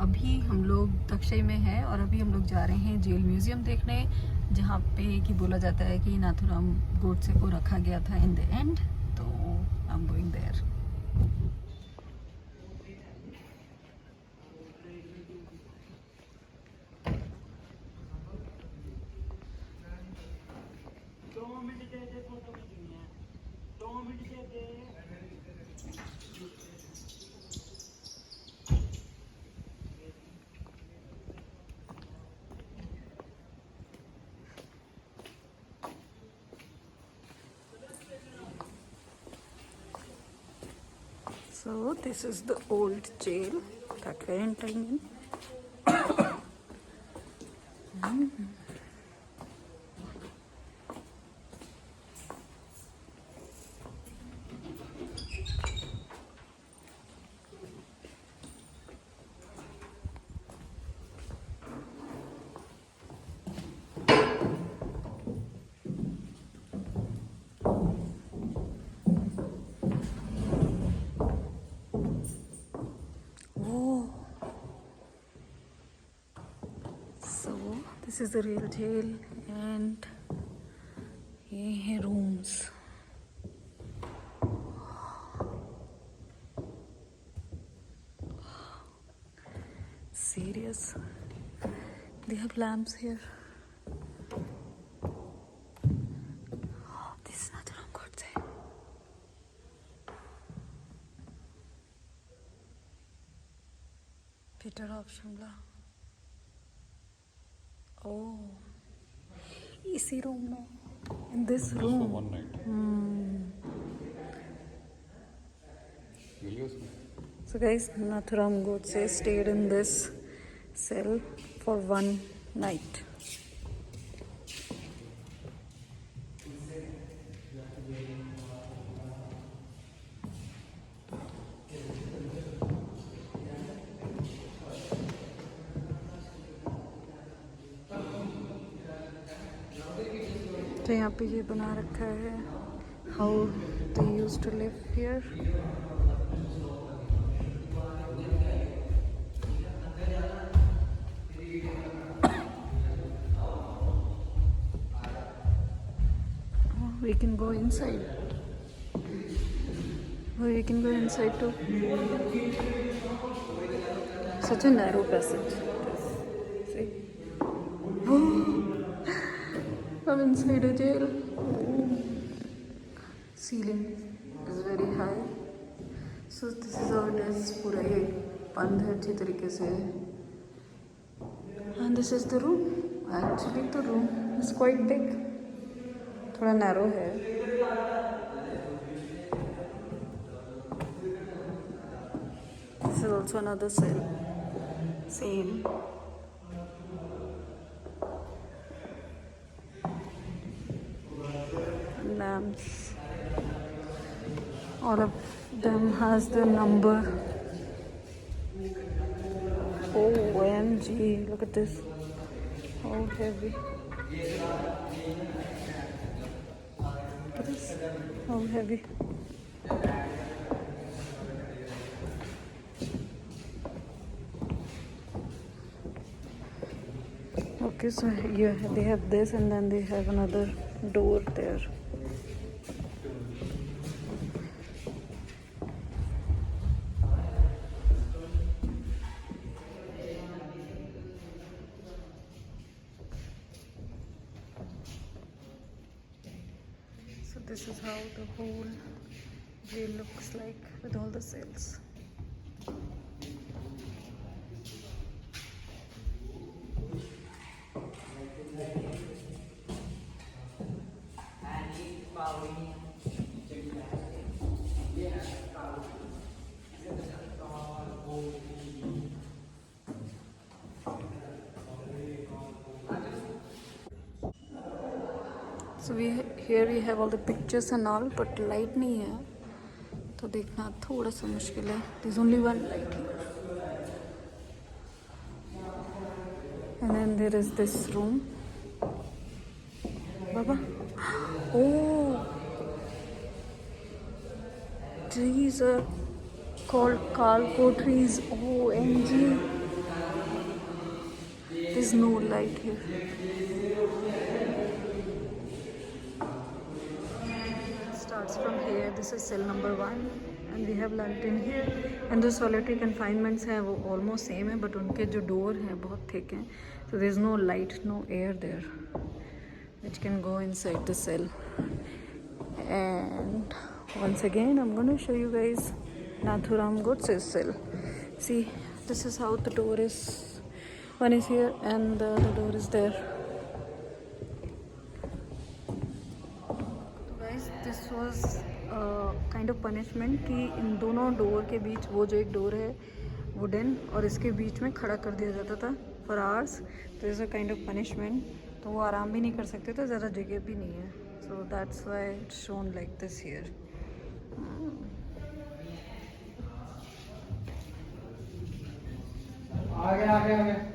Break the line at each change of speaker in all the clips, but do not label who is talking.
अभी हम लोग दक्षई में हैं और अभी हम लोग जा रहे हैं जेल म्यूज़ियम देखने, जहाँ पे कि बोला जाता है कि नाथुराम गोडसे को रखा गया था इन द एंड। तो I am going there. So this is the old jail that we're entering in. So this is the real jail and ये है rooms. Serious. They have lamps here. This is not wrong God say. Peter of Shimla. Oh, इसी room में, in this room.
Just for one night.
So guys, Nathuram Godse stayed in this cell for one night. तो यहाँ पे ये बना रखा है how they used to live here. We can go inside. We can go inside too. Such a narrow passage. See? I'm inside a jail. Ceiling is very high. So this is how it is. पूरा ये बंद है अच्छी तरीके से. And this is the room. Actually the room is quite big. थोड़ा narrow है. This is also another cell. Same. Lamps. All of them has the number. OMG, look at this. How heavy. Look at this. How heavy. Okay, so yeah, they have this and then they have another door there. So this is how the whole jail looks like with all the cells. So here we have all the pictures and all, but light नहीं है, तो देखना थोड़ा सा मुश्किल है. There's only one light here. And then there is this room. Baba. Oh, these are called Kalko trees. OMG. is no light here. Starts from here. This is cell number 1 and we have lantern here. And the solitary confinements हैं वो almost same है, but उनके जो door हैं बहुत thick हैं, so there is no light, no air there which can go inside the cell. And once again I'm going to show you guys Nathuram Godse's cell. See, this is how the door is. One is here and the other door is there. So guys, this was a kind of punishment कि इन दोनों door के बीच, वो जो एक door है wooden और इसके बीच में खड़ा कर दिया जाता था for hours. तो is a kind of punishment. तो वो आराम भी नहीं कर सकते थे, ज़्यादा जगह भी नहीं है. So that's why it's shown like this here. आगे.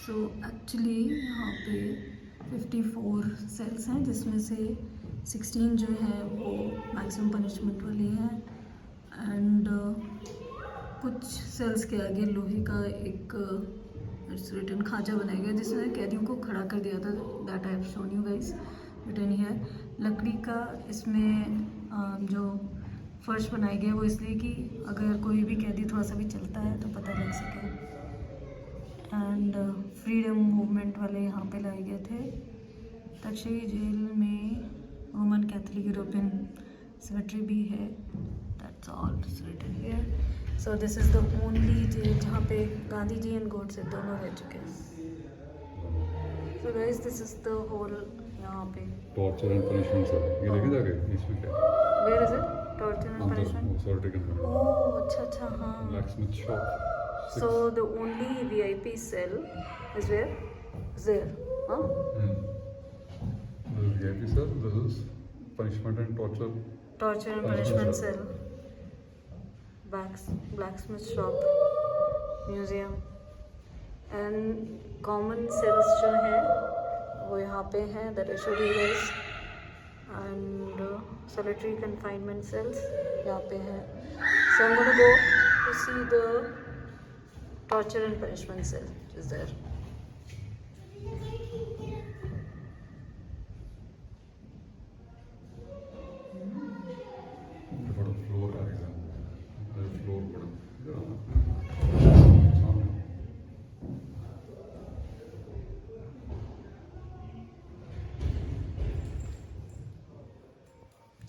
So actually यहाँ पे 54 सेल्स हैं, जिसमें से 16 जो है वो मैक्सिमम पनिशमेंट वाली हैं. एंड कुछ सेल्स के आगे लोहे का एक रिटर्न खांचा बनाया गया जिसमें कैदियों को खड़ा कर दिया था. That I have shown you guys return here. लकड़ी का इसमें जो फर्श बनाया गया वो इसलिए कि अगर कोई भी कैदी थोड़ा सा भी चलता है तो पता लग सके. एंड फ्रीडम मूवमेंट वाले यहाँ पे लाए गए थे. दक्षई जेल में रोमन कैथोलिक यूरोपियन सेमेट्री भी है. That's all written here. So this is the only jail जहाँ पे गांधी जी एंड गोडसे दोनों रह चुके हैं. So guys, this is the hole. यहाँ पे
टॉर्चर एंड पनिशमेंट है. ये देखे जाके इसमें क्या
where is it? Torture and punishment.
Solitary confinement.
Oh अच्छा हाँ.
Blacksmith shop.
So the only VIP cell is where? Is there? Huh?
This is VIP cell. This is punishment and torture.
Torture and punishment cell. Blacksmith shop, museum, and common cells जो है वो यहाँ पे हैं. That I showed you guys. And solitary confinement cells यहाँ पे हैं. So I'm gonna go to see the torture and punishment cell which is there.
Floor आएगा. फ्लोर बड़ा.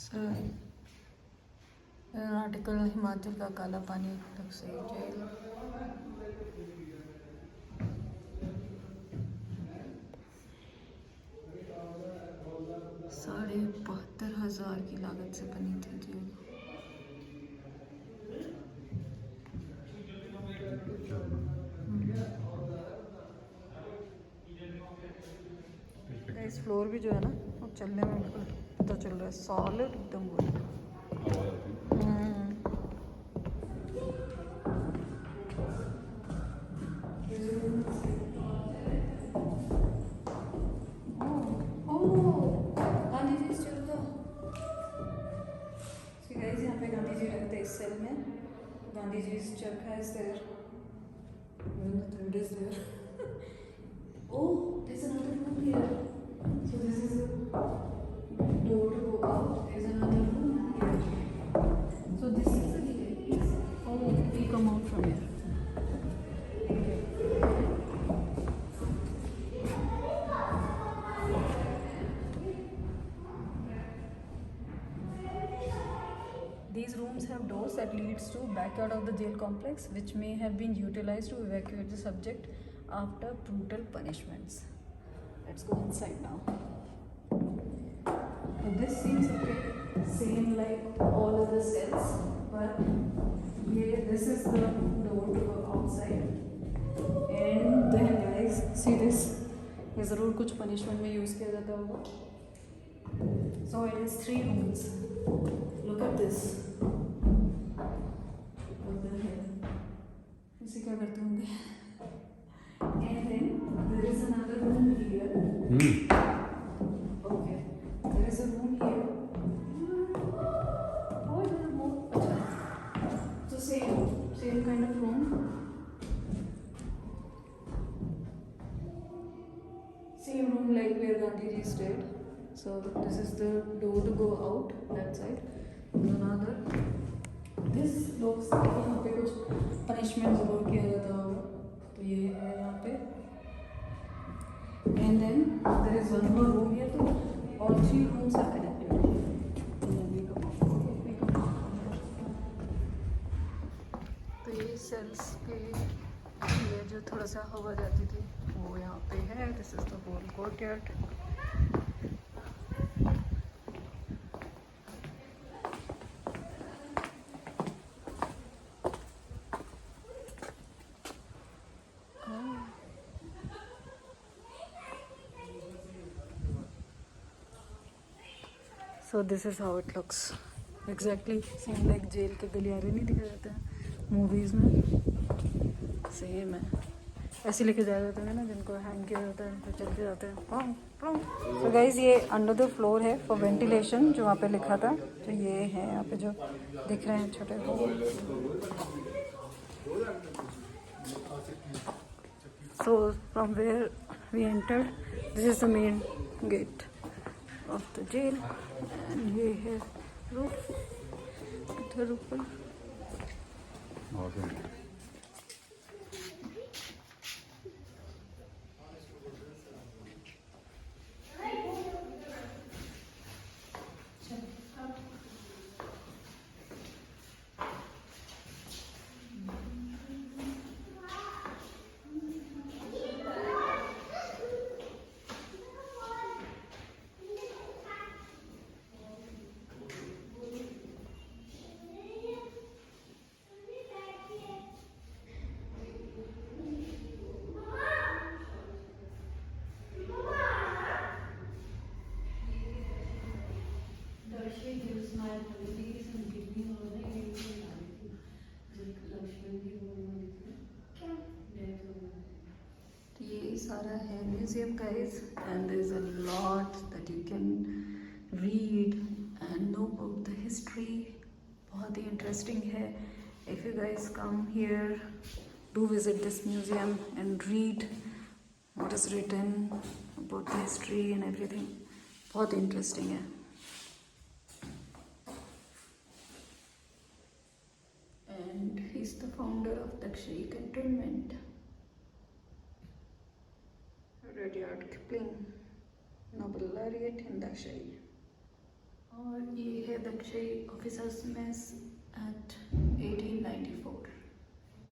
So an article हिमाचल का काला पानी दक्षई जेल. 72,500 की लागत से बनी थी जेल. इस फ्लोर भी जो है ना वो चलने में बिल्कुल पता चल रहा है. सॉलिड एकदम गुड. Cell में गांधी जी चरखा is there. Even the third is there. Oh, there's another room here. So this is a door to go out. There's another room here. So this is a gate. Oh, we come out from here. These rooms have doors that leads to backyard of the jail complex, which may have been utilized to evacuate the subject after brutal punishments. Let's go inside now. So this seems okay, same like all other cells, but here this is the door to go outside. And then guys, see this. ये ज़रूर कुछ punishment में use किया जाता होगा. So it is 3 rooms. Look at this. What the hell? इसे क्या करते होंगे? And then there is another room here. Okay. There is a room here. stayed. So this is the door to go out, that side. Another. This looks like यहाँ पे कुछ punishment जरूर किया जाता होगा. तो ये है यहाँ पे. And then there is one more room here. तो all 3 rooms are connected. तो ये सेल्स पे ये जो थोड़ा सा हवा जाती थी वो यहाँ पे है. This is the whole courtyard. So this is how it looks. Exactly same like jail के गलियारे नहीं दिखाए जाते हैं मूवीज़ में. सेम है. ऐसे लेके जाया जाता है ना जिनको हैंग किया जाता है तो चलते जाते हैं. तो गाइज ये अंडर द फ्लोर है फॉर वेंटिलेशन जो वहाँ पे लिखा था. तो ये है यहाँ पे जो दिख रहे हैं छोटे whole. So from where we entered, this is the main gate of the jail. And ये है roof. इधर ऊपर.
Okay. ये सारा है museum guys. And there is a lot that you can read and know about the history. बहुत ही interesting है. If you guys come here do visit this museum and read what is written about the history and everything. बहुत interesting है. And he's the founder of Dagshai cantonment. Rudyard Kipling, Nobel laureate in Dagshai. और ये है Dagshai officers mess at